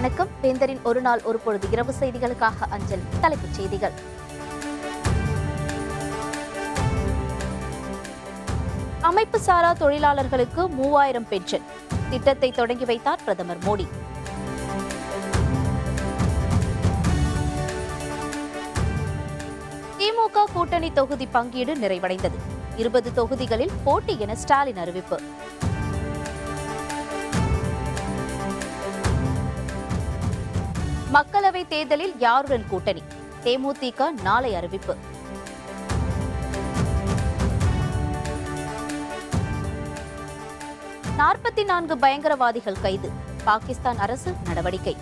வணக்கம். வேந்தரின் ஒரு நாள் ஒரு பொழுது இரவு செய்திகளுக்காக அஞ்சல். தலைப்புச் செய்திகள். அமைப்பு சாரா தொழிலாளர்களுக்கு 3000 பென்ஷன் திட்டத்தை தொடங்கி வைத்தார் பிரதமர் மோடி. திமுக கூட்டணி தொகுதி பங்கீடு நிறைவடைந்தது. 20 தொகுதிகளில் போட்டி என ஸ்டாலின் அறிவிப்பு. மக்களவை தேர்தலில் யாருடன் கூட்டணி? தேமுதிக நாளை அறிவிப்பு. நாற்பத்தி பயங்கரவாதிகள் கைது. பாகிஸ்தான் அரசு நடவடிக்கை.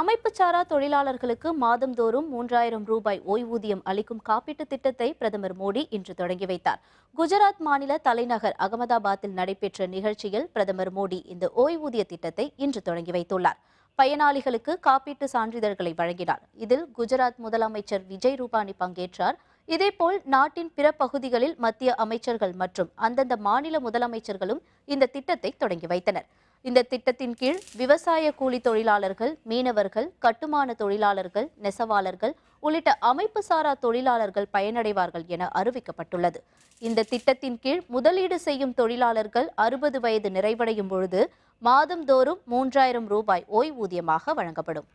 அமைப்புச்சாரா தொழிலாளர்களுக்கு மாதந்தோறும் 3000 ரூபாய் ஓய்வூதியம் அளிக்கும் காப்பீட்டு திட்டத்தை பிரதமர் மோடி இன்று தொடங்கி வைத்தார். குஜராத் மாநில தலைநகர் அகமதாபாத்தில் நடைபெற்ற நிகழ்ச்சியில் பிரதமர் மோடி இந்த ஓய்வூதிய திட்டத்தை இன்று தொடங்கி வைத்துள்ளார். பயனாளிகளுக்கு காப்பீட்டு சான்றிதழ்களை வழங்கினார். இதில் குஜராத் முதலமைச்சர் விஜய் ரூபானி பங்கேற்றார். இதேபோல் நாட்டின் பிற பகுதிகளில் மத்திய அமைச்சர்கள் மற்றும் அந்தந்த மாநில முதலமைச்சர்களும் இந்த திட்டத்தை தொடங்கி வைத்தனர். இந்த திட்டத்தின் கீழ் விவசாய கூலி தொழிலாளர்கள், மீனவர்கள், கட்டுமான தொழிலாளர்கள், நெசவாளர்கள் உள்ளிட்ட அமைப்பு சாரா தொழிலாளர்கள் பயனடைவார்கள் என அறிவிக்கப்பட்டுள்ளது. இந்த திட்டத்தின் கீழ் முதலீடு செய்யும் தொழிலாளர்கள் 60 வயது நிறைவடையும் பொழுது மாதந்தோறும் 3000 ரூபாய் ஓய்வூதியமாக வழங்கப்படும்.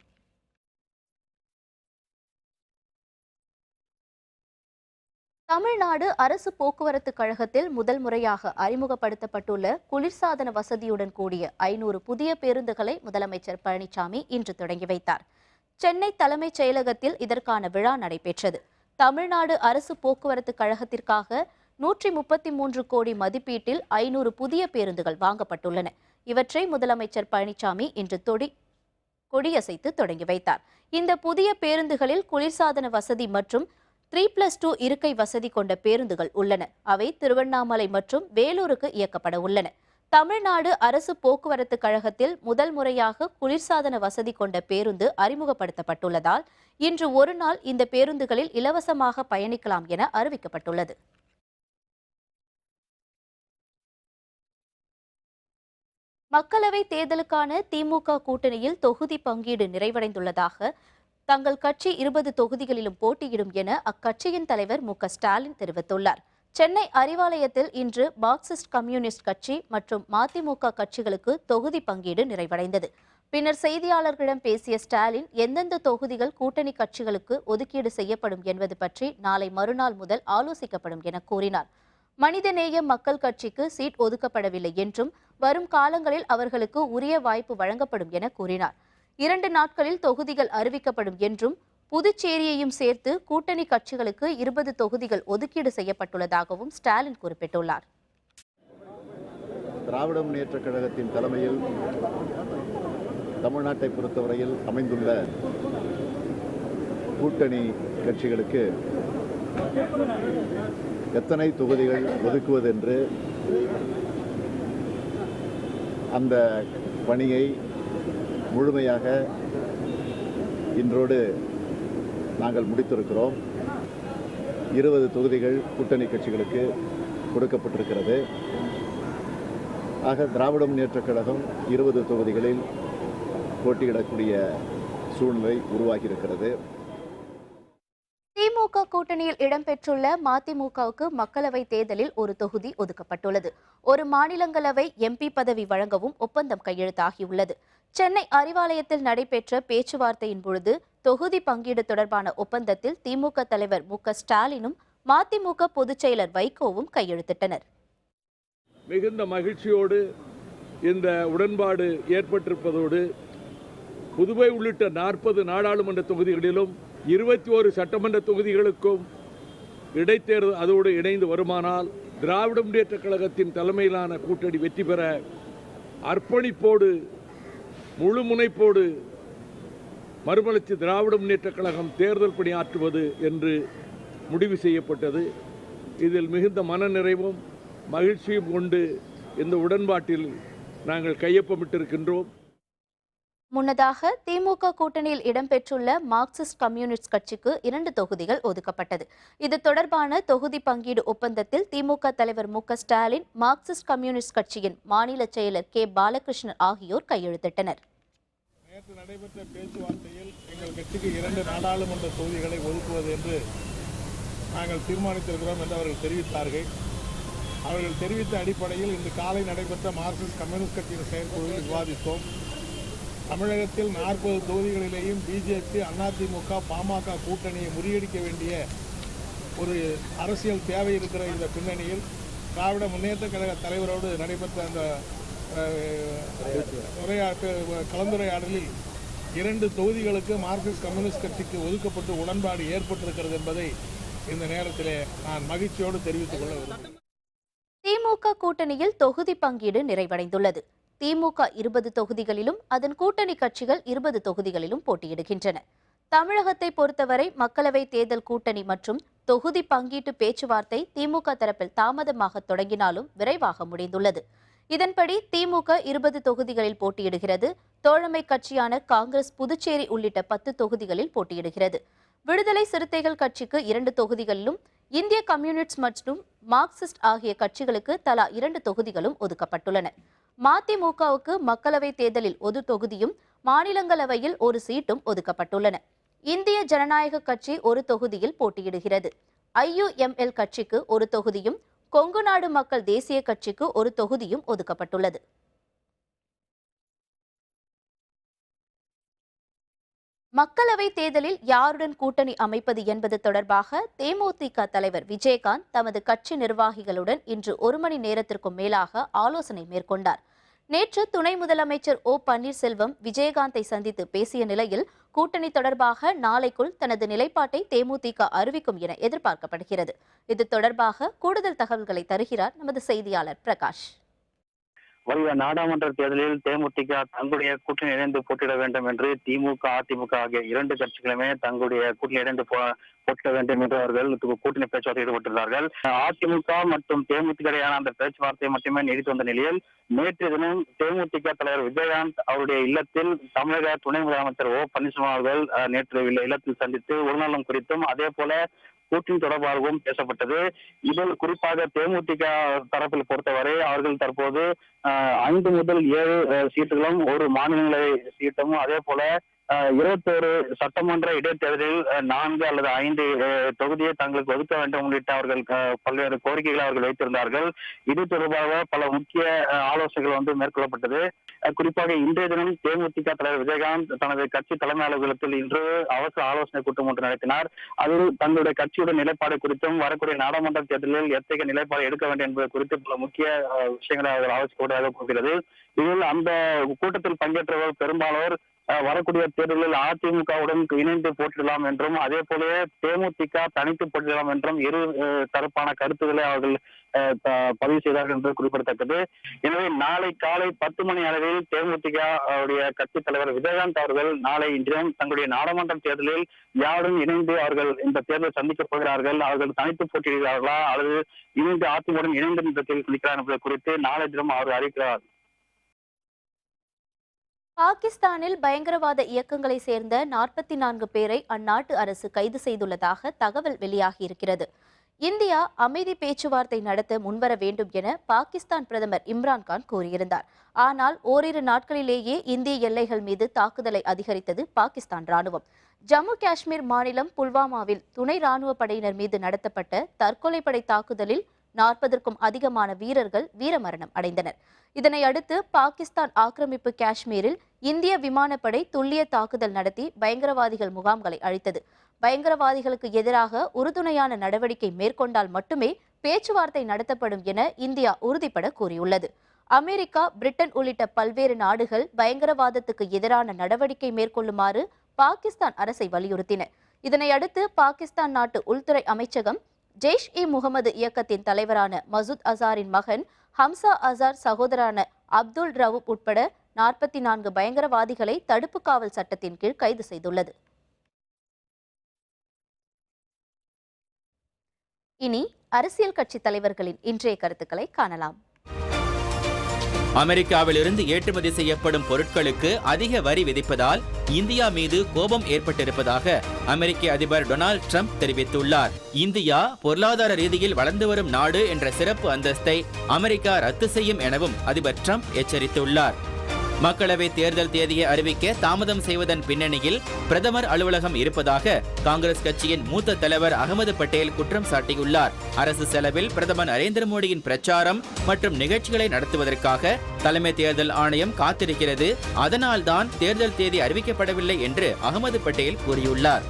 தமிழ்நாடு அரசு போக்குவரத்து கழகத்தில் முதல் முறையாக அறிமுகப்படுத்தப்பட்டுள்ள குளிர்சாதன வசதியுடன் கூடிய 500 புதிய பேருந்துகளை முதலமைச்சர் பழனிசாமி இன்று தொடங்கி வைத்தார். சென்னை தலைமைச் செயலகத்தில் இதற்கான விழா நடைபெற்றது. தமிழ்நாடு அரசு போக்குவரத்து கழகத்திற்காக 133 கோடி மதிப்பீட்டில் 500 புதிய பேருந்துகள் வாங்கப்பட்டுள்ளன. இவற்றை முதலமைச்சர் பழனிசாமி இன்று கொடியசைத்து தொடங்கி வைத்தார். இந்த புதிய பேருந்துகளில் குளிர்சாதன வசதி மற்றும் 3+2 இருக்கை வசதி கொண்ட பேருந்துகள் உள்ளன. அவை திருவண்ணாமலை மற்றும் வேலூருக்கு இயக்கப்பட உள்ளன. தமிழ்நாடு அரசு போக்குவரத்து கழகத்தில் முதல் முறையாக குளிர்சாதன வசதி கொண்ட பேருந்து அறிமுகப்படுத்தப்பட்டுள்ளதால் இன்று ஒரு நாள் இந்த பேருந்துகளில் இலவசமாக பயணிக்கலாம் என அறிவிக்கப்பட்டுள்ளது. மக்களவை தேர்தலுக்கான திமுக கூட்டணியில் தொகுதி பங்கீடு நிறைவடைந்துள்ளதாக தங்கள் கட்சி 20 தொகுதிகளிலும் போட்டியிடும் என அக்கட்சியின் தலைவர் மு.க.ஸ்டாலின் தெரிவித்துள்ளார். சென்னை அறிவாலயத்தில் இன்று மார்க்சிஸ்ட் கம்யூனிஸ்ட் கட்சி மற்றும் மதிமுக கட்சிகளுக்கு தொகுதி பங்கீடு நிறைவடைந்தது. பின்னர் செய்தியாளர்களிடம் பேசிய ஸ்டாலின், எந்தெந்த தொகுதிகள் கூட்டணி கட்சிகளுக்கு ஒதுக்கீடு செய்யப்படும் என்பது பற்றி நாளை மறுநாள் முதல் ஆலோசிக்கப்படும் என கூறினார். மனிதநேய மக்கள் கட்சிக்கு சீட் ஒதுக்கப்படவில்லை என்றும் வரும் காலங்களில் அவர்களுக்கு உரிய வாய்ப்பு வழங்கப்படும் என கூறினார். 2 நாட்களில் தொகுதிகள் அறிவிக்கப்படும் என்றும் புதுச்சேரியையும் சேர்த்து கூட்டணி கட்சிகளுக்கு 20 தொகுதிகள் ஒதுக்கீடு செய்யப்பட்டுள்ளதாகவும் ஸ்டாலின் குறிப்பிட்டுள்ளார். திராவிட முன்னேற்றக் கழகத்தின் தலைமையில் தமிழ்நாட்டை பொறுத்தவரையில் அமைந்துள்ள கூட்டணி கட்சிகளுக்கு எத்தனை தொகுதிகள் ஒதுக்குவதென்று அந்த பணியை முழுமையாக இன்றோடு நாங்கள் முடித்திருக்கிறோம். 20 தொகுதிகள் கூட்டணி கட்சிகளுக்கு கொடுக்கப்பட்டிருக்கிறது. ஆக திராவிட முன்னேற்றக் கழகம் 20 தொகுதிகளில் போட்டியிடக்கூடிய சூழ்நிலை உருவாகியிருக்கிறது. திமுக கூட்டணியில் இடம்பெற்றுள்ள மதிமுகவுக்கு மக்களவை தேர்தலில் ஒரு தொகுதி ஒதுக்கப்பட்டுள்ளது. ஒரு மாநிலங்களவை எம்பி பதவி வழங்கவும் ஒப்பந்தம் கையெழுத்தாகியுள்ளது. சென்னை அறிவாலயத்தில் நடைபெற்ற பேச்சுவார்த்தையின் பொழுது தொகுதி பங்கீடு தொடர்பான ஒப்பந்தத்தில் திமுக தலைவர் மு.க.ஸ்டாலினும் மதிமுக பொதுச் செயலர் வைகோவும் கையெழுத்திட்டனர். மிகுந்த மகிழ்ச்சியோடு இந்த உடன்பாடு ஏற்பட்டிருப்பதோடு புதுவை உள்ளிட்ட 40 நாடாளுமன்ற தொகுதிகளிலும் 21 சட்டமன்ற தொகுதிகளுக்கும் இடைத்தேர்தல் அதோடு இணைந்து வருமானால் திராவிட முன்னேற்றக் கழகத்தின் தலைமையிலான கூட்டணி வெற்றி பெற அர்ப்பணிப்போடு முழு முனைப்போடு மறுமலர்ச்சி திராவிட முன்னேற்றக் கழகம் தேர்தல் பணியாற்றுவது என்று முடிவு செய்யப்பட்டது. இதில் மிகுந்த மனநிறைவும் மகிழ்ச்சியும் கொண்டு இந்த உடன்பாட்டில் நாங்கள் கையொப்பமிட்டிருக்கின்றோம். முன்னதாக திமுக கூட்டணியில் இடம்பெற்றுள்ள மார்க்சிஸ்ட் கம்யூனிஸ்ட் கட்சிக்கு 2 தொகுதிகள் ஒதுக்கப்பட்டது. இது தொடர்பான தொகுதி பங்கீடு ஒப்பந்தத்தில் திமுக தலைவர் மு.க.ஸ்டாலின், மார்க்சிஸ்ட் கம்யூனிஸ்ட் கட்சியின் மாநில செயலர் கே. பாலகிருஷ்ணன் ஆகியோர் கையெழுத்திட்டனர். நேற்று நடைபெற்ற பேச்சுவார்த்தையில் எங்கள் கட்சிக்கு 2 நாடாளுமன்ற தொகுதிகளை ஒதுக்குவது என்று நாங்கள் தீர்மானித்திருக்கிறோம் என்று அவர்கள் தெரிவித்தார்கள். அவர்கள் தெரிவித்த அடிப்படையில் இன்று காலை நடைபெற்ற மார்க்சிஸ்ட் கம்யூனிஸ்ட் கட்சியின் செயற்குழுவில் விவாதித்தோம். தமிழகத்தில் 40 தொகுதிகளிலேயும் பிஜேபி, அதிமுக, பாமக கூட்டணியை முறியடிக்க வேண்டிய ஒரு அரசியல் தேவை இருக்கிற இந்த பின்னணியில் திராவிட முன்னேற்ற கழக தலைவரோடு நடைபெற்ற அந்த கலந்துரையாடலில் 2 தொகுதிகளுக்கு மார்க்சிஸ்ட் கம்யூனிஸ்ட் கட்சிக்கு ஒதுக்கப்பட்டு உடன்பாடு ஏற்பட்டிருக்கிறது என்பதை இந்த நேரத்திலே நான் மகிழ்ச்சியோடு தெரிவித்துக் கொள்ள விரும்புகிறேன். திமுக கூட்டணியில் தொகுதி பங்கீடு நிறைவடைந்துள்ளது. திமுக 20 தொகுதிகளிலும் அதன் கூட்டணி கட்சிகள் 20 தொகுதிகளிலும் போட்டியிடுகின்றன. தமிழகத்தை பொறுத்தவரை மக்களவை தேர்தல் கூட்டணி மற்றும் தொகுதி பங்கீட்டு பேச்சுவார்த்தை திமுக தரப்பில் தாமதமாக தொடங்கினாலும் விரைவாக முடிந்துள்ளது. இதன்படி திமுக 20 தொகுதிகளில் போட்டியிடுகிறது. தோழமை கட்சியான காங்கிரஸ் புதுச்சேரி உள்ளிட்ட 10 தொகுதிகளில் போட்டியிடுகிறது. விடுதலை சிறுத்தைகள் கட்சிக்கு 2 தொகுதிகளிலும், இந்திய கம்யூனிஸ்ட் மற்றும் மார்க்சிஸ்ட் ஆகிய கட்சிகளுக்கு தலா 2 தொகுதிகளும் ஒதுக்கப்பட்டுள்ளன. மதிமுகவுக்கு மக்களவை தேர்தலில் 1 தொகுதியும், மாநிலங்களவையில் 1 சீட்டும் ஒதுக்கப்பட்டுள்ளன. இந்திய ஜனநாயக கட்சி 1 தொகுதியில் போட்டியிடுகிறது. IUML கட்சிக்கு 1 தொகுதியும், கொங்கு நாடு மக்கள் தேசிய கட்சிக்கு 1 தொகுதியும் ஒதுக்கப்பட்டுள்ளது. மக்களவை தேர்தலில் யாருடன் கூட்டணி அமைப்பது என்பது தொடர்பாக தேமுதிக தலைவர் விஜயகாந்த் தமது கட்சி நிர்வாகிகளுடன் இன்று 1 மணி நேரத்திற்கும் மேலாக ஆலோசனை மேற்கொண்டார். நேற்று துணை முதலமைச்சர் ஓ பன்னீர்செல்வம் விஜயகாந்தை சந்தித்து பேசிய நிலையில் கூட்டணி தொடர்பாக நாளைக்குள் தனது நிலைப்பாட்டை தேமுதிக அறிவிக்கும் என எதிர்பார்க்கப்படுகிறது. இது தொடர்பாக கூடுதல் தகவல்களை தருகிறார் நமது செய்தியாளர் பிரகாஷ். வருகிற நாடாளுமன்ற தேர்தலில் தேமுதிக தங்களுடைய கூட்டணி இணைந்து போட்டியிட வேண்டும் என்று திமுக, அதிமுக ஆகிய 2 கட்சிகளுமே தங்களுடைய கூட்டணி இணைந்து போட்டியிட வேண்டும் என்று அவர்கள் கூட்டணி பேச்சுவார்த்தை ஈடுபட்டுள்ளார்கள். அதிமுக மற்றும் தேமுதிக இடையான அந்த பேச்சுவார்த்தை மட்டுமே நீடித்து வந்த நிலையில் நேற்று தினம் தேமுதிக தலைவர் விஜயகாந்த் அவருடைய இல்லத்தில் தமிழக துணை முதலமைச்சர் ஓ பன்னீர்செல்வம் அவர்கள் நேற்று இல்லத்தில் சந்தித்து உடல்நலம் குறித்தும் அதே போல கூட்டணி தொடர்பாகவும் பேசப்பட்டது. இதில் குறிப்பாக தேமுதிக தரப்பில் பொறுத்தவரை அவர்கள் தற்போது 5 முதல் 7 சீட்டுகளும், 1 மாநிலங்களவை சீட்டும், அதே போல 21 சட்டமன்ற இடைத்தேர்தலில் 4 அல்லது 5 தொகுதியை தங்களுக்கு ஒதுக்க வேண்டும் உள்ளிட்ட அவர்கள் பல்வேறு கோரிக்கைகளை அவர்கள் வைத்திருந்தார்கள். இது தொடர்பாக பல முக்கிய ஆலோசனைகள் மேற்கொள்ளப்பட்டது. குறிப்பாக இன்றைய தினம் தேமுதிக தலைவர் விஜயகாந்த் தனது கட்சி தலைமை அலுவலகத்தில் இன்று அவசர ஆலோசனை கூட்டம் ஒன்று நடத்தினார். அதில் தங்களுடைய கட்சியுடைய நிலைப்பாடு குறித்தும் வரக்கூடிய நாடாளுமன்ற தேர்தலில் எத்தகைய நிலைப்பாடு எடுக்க வேண்டும் என்பது குறித்து பல முக்கிய விஷயங்களை அவர்கள் ஆலோசிக்கக்கூடியதாக போகிறது. இதில் அந்த கூட்டத்தில் பங்கேற்றவர் பெரும்பாலோர் வரக்கூடிய தேர்தலில் அதிமுகவுடன் இணைந்து போட்டியிடலாம் என்றும் அதே போலவே தேமுதிக தனித்து போட்டியிடலாம் என்றும் 2 தரப்பான கருத்துக்களை அவர்கள் பதிவு செய்தார்கள் என்று குறிப்பிடத்தக்கது. எனவே நாளை காலை 10 மணி அளவில் தேமுதிக கட்சி தலைவர் விஜயகாந்த் அவர்கள் நாளை இன்றும் தங்களுடைய நாடாளுமன்ற தேர்தலில் யாருடன் இணைந்து அவர்கள் இந்த தேர்தலை சந்திக்கப் போகிறார்கள், அவர்கள் தனித்து போட்டியிடுகிறார்களா அல்லது இணைந்து அதிமுகவுடன் இணைந்து இந்த தேர்தல் சந்திக்கிறார் என்பது குறித்து நாளை தினம் அவர் அறிவிக்கிறார். பாகிஸ்தானில் பயங்கரவாத இயக்கங்களை சேர்ந்த 44 பேரை அந்நாட்டு அரசு கைது செய்துள்ளதாக தகவல் வெளியாகியிருக்கிறது. இந்தியா அமைதி பேச்சுவார்த்தை நடத்த முன்வர வேண்டும் என பாகிஸ்தான் பிரதமர் இம்ரான்கான் கூறியிருந்தார். ஆனால் ஓரிரு நாட்களிலேயே இந்திய எல்லைகள் மீது தாக்குதலை அதிகரித்தது பாகிஸ்தான் ராணுவம். ஜம்மு காஷ்மீர் மாநிலம் புல்வாமாவில் துணை ராணுவ படையினர் மீது நடத்தப்பட்ட தற்கொலைப்படை தாக்குதலில் 40க்கும் அதிகமான வீரர்கள் வீரமரணம் அடைந்தனர். இதனை அடுத்து பாகிஸ்தான் ஆக்கிரமிப்பு காஷ்மீரில் இந்திய விமானப்படை துல்லிய தாக்குதல் நடத்தி பயங்கரவாதிகள் முகாம்களை அழித்தது. பயங்கரவாதிகளுக்கு எதிராக உறுதுணையான நடவடிக்கை மேற்கொண்டால் மட்டுமே பேச்சுவார்த்தை நடத்தப்படும் என இந்தியா உறுதிபட கூறியுள்ளது. அமெரிக்கா, பிரிட்டன் உள்ளிட்ட பல்வேறு நாடுகள் பயங்கரவாதத்துக்கு எதிரான நடவடிக்கை மேற்கொள்ளுமாறு பாகிஸ்தான் அரசை வலியுறுத்தின. இதனையடுத்து பாகிஸ்தான் நாட்டு உள்துறை அமைச்சகம் ஜெய்ஷ்-இ-முகமது இயக்கத்தின் தலைவரான மசூத் அசாரின் மகன் ஹம்சா அசார் சகோதரான அப்துல் ரவூப் உட்பட 44 பயங்கரவாதிகளை தடுப்பு காவல் சட்டத்தின் கீழ் கைது செய்துள்ளது. இனி அரசியல் கட்சி தலைவர்களின் இன்றைய கருத்துக்களை காணலாம். அமெரிக்காவிலிருந்து ஏற்றுமதி செய்யப்படும் பொருட்களுக்கு அதிக வரி விதிப்பதால் இந்தியா மீது கோபம் ஏற்பட்டிருப்பதாக அமெரிக்க அதிபர் டொனால்ட் ட்ரம்ப் தெரிவித்துள்ளார். இந்தியா பொருளாதார ரீதியில் வளர்ந்து வரும் நாடு என்ற சிறப்பு அந்தஸ்தை அமெரிக்கா ரத்து செய்யும் எனவும் அதிபர் ட்ரம்ப் எச்சரித்துள்ளார். மக்களவை தேர்தல் தேதியை அறிவிக்க தாமதம் செய்வதன் பின்னணியில் பிரதமர் அலுவலகம் இருப்பதாக காங்கிரஸ் கட்சியின் மூத்த தலைவர் அகமது பட்டேல் குற்றம் சாட்டியுள்ளார். அரசு செலவில் பிரதமர் நரேந்திர மோடியின் பிரச்சாரம் மற்றும் நிகழ்ச்சிகளை நடத்துவதற்காக தலைமை தேர்தல் ஆணையம் காத்திருக்கிறது. அதனால்தான் தேர்தல் தேதி அறிவிக்கப்படவில்லை என்று அகமது பட்டேல் கூறியுள்ளார்.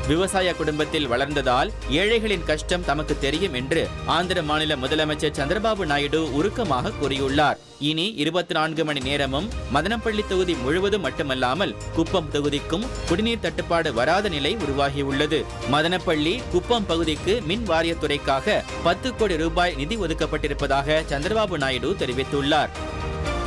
விவசாய குடும்பத்தில் வளர்ந்ததால் ஏழைகளின் கஷ்டம் தமக்கு தெரியும் என்று ஆந்திர மாநில முதலமைச்சர் சந்திரபாபு நாயுடு உருக்கமாக கூறியுள்ளார். இனி 24 மணி நேரமும் மதனப்பள்ளி தொகுதி முழுவதும் மட்டுமல்லாமல் குப்பம் தொகுதிக்கும் குடிநீர் தட்டுப்பாடு வராத நிலை உருவாகியுள்ளது. மதனப்பள்ளி குப்பம் பகுதிக்கு மின் வாரியத்துறைக்காக 10 கோடி ரூபாய் நிதி ஒதுக்கப்பட்டிருப்பதாக சந்திரபாபு நாயுடு தெரிவித்துள்ளார்.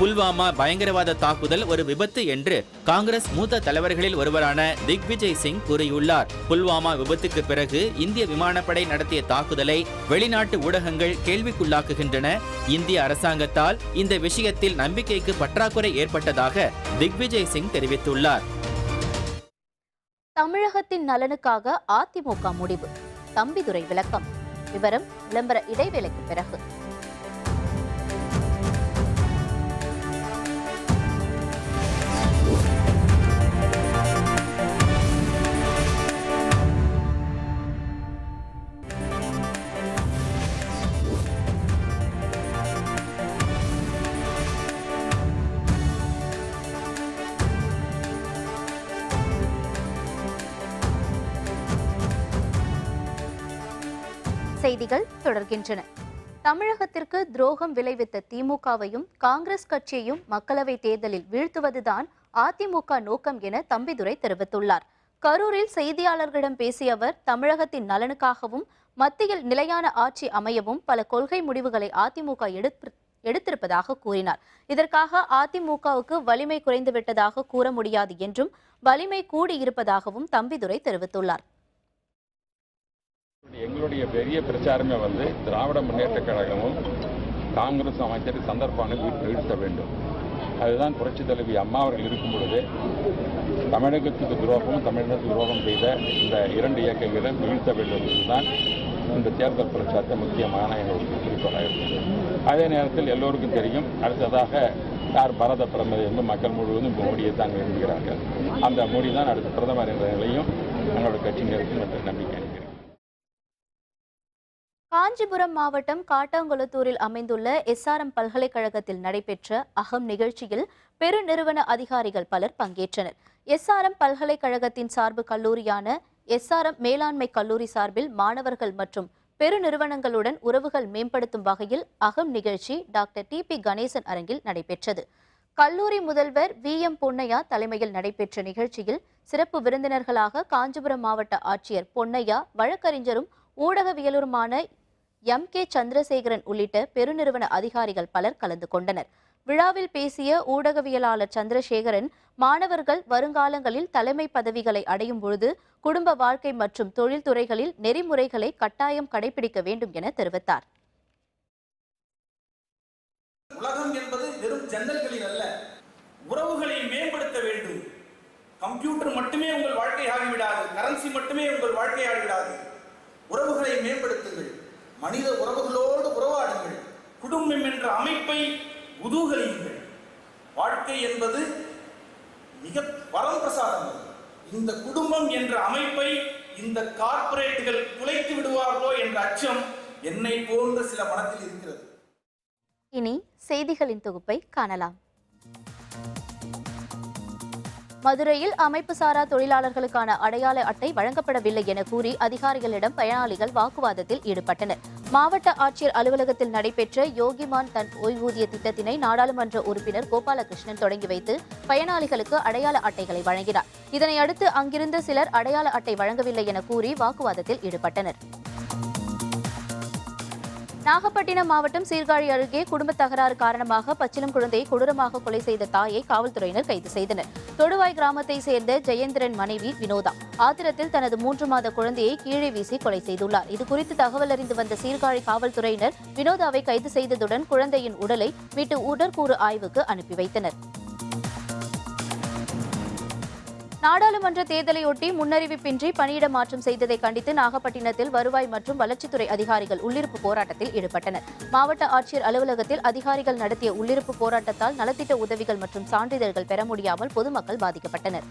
புல்வாமா பயங்கரவாத தாக்குதல் ஒரு விபத்து என்று காங்கிரஸ் மூத்த தலைவர்களில் ஒருவரான திக்விஜய் சிங் கூறியுள்ளார். புல்வாமா விபத்துக்கு பிறகு இந்திய விமானப்படை நடத்திய தாக்குதலை வெளிநாட்டு ஊடகங்கள் கேள்விக்குள்ளாக்குகின்றன. இந்திய அரசாங்கத்தால் இந்த விஷயத்தில் நம்பிக்கைக்கு பற்றாக்குறை ஏற்பட்டதாக திக்விஜய் சிங் தெரிவித்துள்ளார். தமிழகத்தின் நலனுக்காக அதிமுக முடிவு. தம்பிதுரை விளக்கம். விவரம் விளம்பர இடைவேளைக்கு பிறகு. செய்திகள் தொடர்கின்றன. தமிழகத்திற்கு துரோகம் விளைவித்த திமுகவையும் காங்கிரஸ் கட்சியையும் மக்களவை தேர்தலில் வீழ்த்துவதுதான் அதிமுக நோக்கம் என தம்பிதுரை தெரிவித்துள்ளார். கரூரில் செய்தியாளர்களிடம் பேசிய அவர், தமிழகத்தின் நலனுக்காகவும் மத்தியில் நிலையான ஆட்சி அமையவும் பல கொள்கை முடிவுகளை அதிமுக எடுத்திருப்பதாக கூறினார். இதற்காக அதிமுகவுக்கு வலிமை குறைந்துவிட்டதாக கூற முடியாது என்றும் வலிமை கூடியிருப்பதாகவும் தம்பிதுரை தெரிவித்துள்ளார். எங்களுடைய பெரிய பிரச்சாரமே திராவிட முன்னேற்ற கழகமும் காங்கிரஸ் அமைச்சர் சந்தர்ப்பான வீழ்த்த வேண்டும். அதுதான் புரட்சி தலைவி அம்மா அவர்கள் இருக்கும் பொழுது தமிழகத்துக்கு துரோகமும் தமிழகத்துக்கு துரோகம் செய்த இந்த 2 இயக்கங்களை வீழ்த்த வேண்டும் என்பதுதான் இந்த தேர்தல் பிரச்சாரத்தை முக்கியமான எங்களுக்கு குறிப்பாக இருந்தது. அதே நேரத்தில் எல்லோருக்கும் தெரியும், அடுத்ததாக யார் பாரத பிரதமர் என்று மக்கள் முழுவதும் இப்போ மோடியை தான் விரும்புகிறார்கள். அந்த மோடி தான் அடுத்த பிரதமர் என்ற நிலையும் எங்களோட கட்சியினருக்கு என்ற நம்பிக்கை. காஞ்சிபுரம் மாவட்டம் காட்டாங்குளத்தூரில் அமைந்துள்ள SRM பல்கலைக்கழகத்தில் நடைபெற்ற அகம் நிகழ்ச்சியில் பெருநிறுவன அதிகாரிகள் பலர் பங்கேற்றனர். SRM பல்கலைக்கழகத்தின் சார்பு கல்லூரியான SRM மேலாண்மை கல்லூரி சார்பில் மாணவர்கள் மற்றும் பெருநிறுவனங்களுடன் உறவுகள் மேம்படுத்தும் வகையில் அகம் நிகழ்ச்சி டாக்டர் TP கணேசன் அரங்கில் நடைபெற்றது. கல்லூரி முதல்வர் VM பொன்னையா தலைமையில் நடைபெற்ற நிகழ்ச்சியில் சிறப்பு விருந்தினர்களாக காஞ்சிபுரம் மாவட்ட ஆட்சியர் பொன்னையா, வழக்கறிஞரும் ஊடகவியலருமான MK சந்திரசேகரன் உள்ளிட்ட பெருநிறுவன அதிகாரிகள் பலர் கலந்து கொண்டனர். விழாவில் பேசிய ஊடகவியலாளர் சந்திரசேகரன், மாணவர்கள் வருங்காலங்களில் தலைமை பதவிகளை அடையும் பொழுது குடும்ப வாழ்க்கை மற்றும் தொழில்துறைகளில் நெறிமுறைகளை கட்டாயம் கடைபிடிக்க வேண்டும் என தெரிவித்தார். உலகம் என்பது வெறும் ஜன்னல்களில் அல்ல, உறவுகளை மேம்படுத்த வேண்டும். கம்ப்யூட்டர் மட்டுமே உங்கள் வாழ்க்கை ஆகிவிடாது, கரன்சி மட்டுமே உங்கள் வாழ்க்கை ஆகிவிடாது. உறவுகளை மேம்படுத்துங்கள், மனித உறவுகளோடு உறவாடுங்கள், குடும்பம் என்ற அமைப்பை குதூகலியுங்கள். வாழ்க்கை என்பது மிக வரப்பிரசாதம். இந்த குடும்பம் என்ற அமைப்பை இந்த கார்ப்பரேட்டுகள் குலைத்து விடுவார்களோ என்ற அச்சம் என்னை போன்ற சில மனத்தில் இருக்கிறது. இனி செய்திகளின் தொகுப்பை காணலாம். மதுரையில் அமைப்பு சாரா தொழிலாளர்களுக்கான அடையாள அட்டை வழங்கப்படவில்லை என கூறி அதிகாரிகளிடம் பயனாளிகள் வாக்குவாதத்தில் ஈடுபட்டனர். மாவட்ட ஆட்சியர் அலுவலகத்தில் நடைபெற்ற யோகிமான் தன் ஓய்வூதிய திட்டத்தினை நாடாளுமன்ற உறுப்பினர் கோபாலகிருஷ்ணன் தொடங்கி வைத்து பயனாளிகளுக்கு அடையாள அட்டைகளை வழங்கினார். இதனையடுத்து அங்கிருந்த சிலர் அடையாள அட்டை வழங்கவில்லை என கூறி வாக்குவாதத்தில் ஈடுபட்டனர். நாகப்பட்டினம் மாவட்டம் சீர்காழி அருகே குடும்ப தகராறு காரணமாக பச்சிளம் குழந்தையை கொடூரமாக கொலை செய்த தாயை காவல்துறையினர் கைது செய்தனர். தொடுவாய் கிராமத்தை சேர்ந்த ஜெயேந்திரன் மனைவி வினோதா ஆத்திரத்தில் தனது 3 மாத குழந்தையை கீழே வீசி கொலை செய்துள்ளார். இதுகுறித்து தகவல் அறிந்து வந்த சீர்காழி காவல்துறையினர் வினோதாவை கைது செய்ததுடன் குழந்தையின் உடலை மீட்டு உடற்கூறு ஆய்வுக்கு அனுப்பி வைத்தனர். நாடாளுமன்ற தேர்தலையொட்டி முன்னறிவிப்பின்றி பணியிட மாற்றம் செய்ததை கண்டித்து நாகப்பட்டினத்தில் வருவாய் மற்றும் வளர்ச்சித்துறை அதிகாரிகள் உள்ளிருப்பு போராட்டத்தில் ஈடுபட்டனர். மாவட்ட ஆட்சியர் அலுவலகத்தில் அதிகாரிகள் நடத்திய உள்ளிருப்பு போராட்டத்தால் நலத்திட்ட உதவிகள் மற்றும் சான்றிதழ்கள் பெற முடியாமல் பொதுமக்கள் பாதிக்கப்பட்டனர்.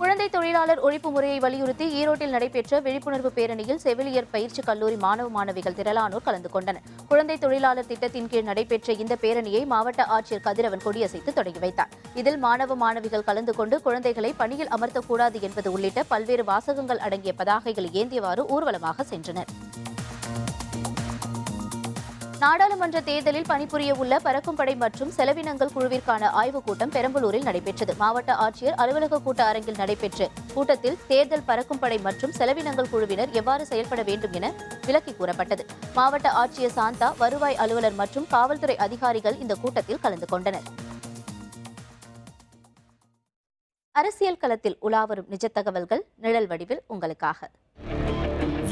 குழந்தை தொழிலாளர் ஒழிப்பு முறையை வலியுறுத்தி ஈரோட்டில் நடைபெற்ற விழிப்புணர்வு பேரணியில் செவிலியர் பயிற்சி கல்லூரி மாணவ மாணவிகள் திரளானோர் கலந்து கொண்டனர். குழந்தை தொழிலாளர் திட்டத்தின் கீழ் நடைபெற்ற இந்த பேரணியை மாவட்ட ஆட்சியர் கதிரவன் கொடியசைத்து தொடங்கி வைத்தார். இதில் மாணவ மாணவிகள் கலந்து கொண்டு குழந்தைகளை பணியில் அமர்த்தக்கூடாது என்பது உள்ளிட்ட பல்வேறு வாசகங்கள் அடங்கிய பதாகைகளை ஏந்தியவாறு ஊர்வலமாக சென்றனர். நாடாளுமன்ற தேர்தலில் பணிபுரிய உள்ள பறக்கும் படை மற்றும் செலவினங்கள் குழுவிற்கான ஆய்வுக் கூட்டம் பெரம்பலூரில் நடைபெற்றது. மாவட்ட ஆட்சியர் அலுவலக கூட்ட அரங்கில் நடைபெற்ற கூட்டத்தில் தேர்தல் பறக்கும் படை மற்றும் செலவினங்கள் குழுவினர் எவ்வாறு செயல்பட வேண்டும் என விளக்கி கூறப்பட்டது. மாவட்ட ஆட்சியர் சாந்தா, வருவாய் அலுவலர் மற்றும் காவல்துறை அதிகாரிகள் இந்த கூட்டத்தில் கலந்து கொண்டனர். அரசியல் களத்தில் உலாவரும் நிஜ தகவல்கள் நிழல் வடிவில் உங்களுக்காக.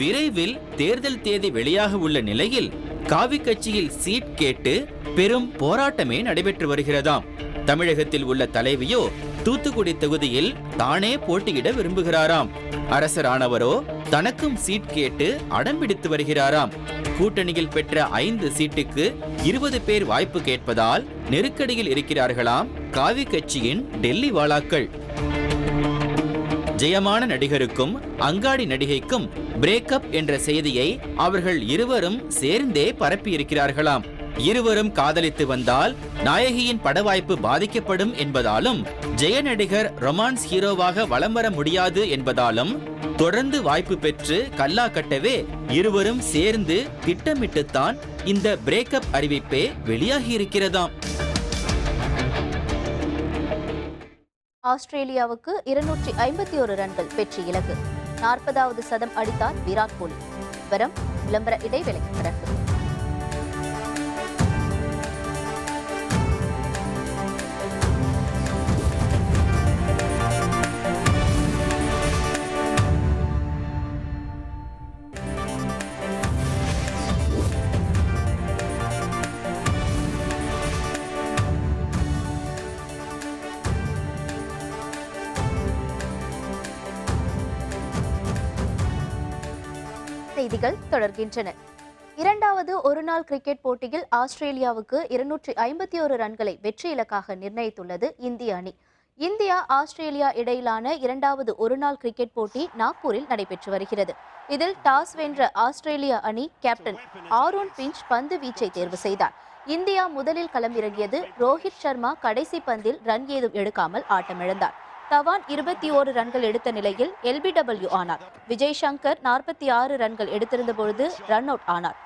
விரைவில் தேர்தல் தேதி வெளியாக உள்ள நிலையில் காவி கட்சியில் சீட் கேட்டு பெரும் போராட்டமே நடைபெற்று வருகிறதாம். தமிழகத்தில் உள்ள தலைவியோ தூத்துக்குடி தொகுதியில் தானே போட்டியிட விரும்புகிறாராம். அரசரானவரோ தனக்கும் சீட் கேட்டு அடம்பிடித்து வருகிறாராம். கூட்டணியில் பெற்ற 5 சீட்டுக்கு 20 பேர் வாய்ப்பு கேட்பதால் நெருக்கடியில் இருக்கிறார்களாம் காவி கட்சியின் டெல்லி வாளாக்கள். ஜெயமான நடிகருக்கும் அங்காடி நடிகைக்கும் பிரேக்கப் என்ற செய்தியை அவர்கள் இருவரும் சேர்ந்தே பரப்பியிருக்கிறார்களாம். இருவரும் காதலித்து வந்தால் நாயகியின் பட வாய்ப்பு பாதிக்கப்படும் என்பதாலும் ஜெய நடிகர் ரொமான்ஸ் ஹீரோவாக வலம் வர முடியாது என்பதாலும் தொடர்ந்து வாய்ப்பு பெற்று கல்லா கட்டவே இருவரும் சேர்ந்து திட்டமிட்டுத்தான் இந்த பிரேக்கப் அறிவிப்பே வெளியாகி இருக்கிறதாம். ஆஸ்திரேலியாவுக்கு 251 ரன்கள் வெற்றி இலக்கு. 40வது சதம் அடித்தார் விராட் கோலி. விளம்பர இடைவேளைக்கு பிறகு. செய்திகள் தொடர்கின்றன. 2வது ஒருநாள் கிரிக்கெட் போட்டியில் ஆஸ்திரேலியாவுக்கு 251 ரன்களை வெற்றி இலக்காக நிர்ணயித்துள்ளது இந்திய அணி. இந்தியா ஆஸ்திரேலியா இடையிலான 2வது ஒருநாள் கிரிக்கெட் போட்டி நாக்பூரில் நடைபெற்று வருகிறது. இதில் டாஸ் வென்ற ஆஸ்திரேலிய அணி கேப்டன் ஆரோன் பிஞ்ச் பந்து வீச்சை தேர்வு செய்தார். இந்தியா முதலில் களமிறங்கியது. ரோஹித் சர்மா கடைசி பந்தில் ரன் ஏதும் எடுக்காமல் ஆட்டமிழந்தார். தவான் 21 ரன்கள் எடுத்த நிலையில் LBW ஆனார். விஜய் சங்கர் 46 ரன்கள் எடுத்திருந்த பொழுது ரன் அவுட் ஆனார்.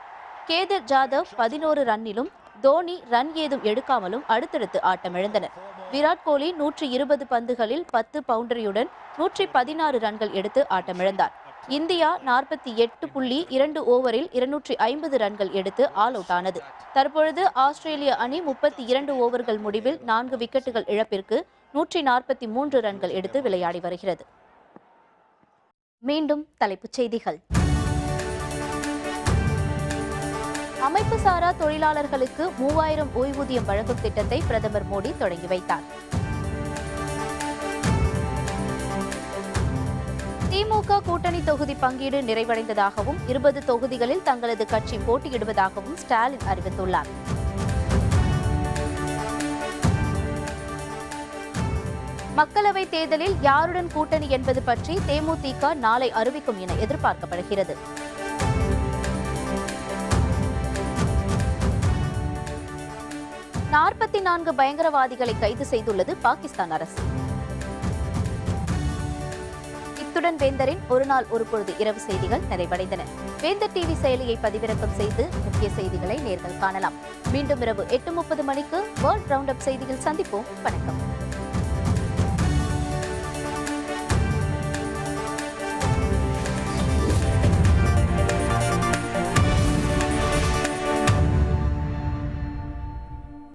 கேதர் ஜாதவ் 11 ரன்னிலும் தோனி ரன் ஏதும் எடுக்காமலும் அடுத்தடுத்து ஆட்டமிழந்தனர். விராட் கோலி 120 பந்துகளில் 10 பவுண்டரியுடன் 116 ரன்கள் எடுத்து ஆட்டமிழந்தார். இந்தியா 48.2 ஓவரில் 250 ரன்கள் எடுத்து ஆல் அவுட் ஆனது. தற்பொழுது ஆஸ்திரேலிய அணி 32 ஓவர்கள் முடிவில் 4 விக்கெட்டுகள் இழப்பிற்கு 143 ரன்கள் எடுத்து விளையாடி வருகிறது. மீண்டும் தலைப்புச் செய்திகள். அமைப்பு சாரா தொழிலாளர்களுக்கு 3000 ஓய்வூதியம் வழங்கும் திட்டத்தை பிரதமர் மோடி தொடங்கி வைத்தார். திமுக கூட்டணி தொகுதி பங்கீடு நிறைவடைந்ததாகவும் 20 தொகுதிகளில் தங்களது கட்சி போட்டியிடுவதாகவும் ஸ்டாலின் அறிவித்துள்ளார். மக்களவை தேர்தலில் யாருடன் கூட்டணி என்பது பற்றி தேமுதிக நாளை அறிவிக்கும் என எதிர்பார்க்கப்படுகிறது. நாற்பத்தி பயங்கரவாதிகளை கைது செய்துள்ளது பாகிஸ்தான் அரசு. இத்துடன் வேந்தரின் ஒரு நாள் ஒரு பொழுது இரவு செய்திகள் நிறைவடைந்தன. வேந்தர் டிவி செயலியை பதிவிறக்கம் செய்து முக்கிய செய்திகளை நேர்கள் காணலாம். மீண்டும் இரவு 8:30 மணிக்கு வேர்ல்ட் ரவுண்ட் அப் செய்தியில் சந்திப்போம். வணக்கம்.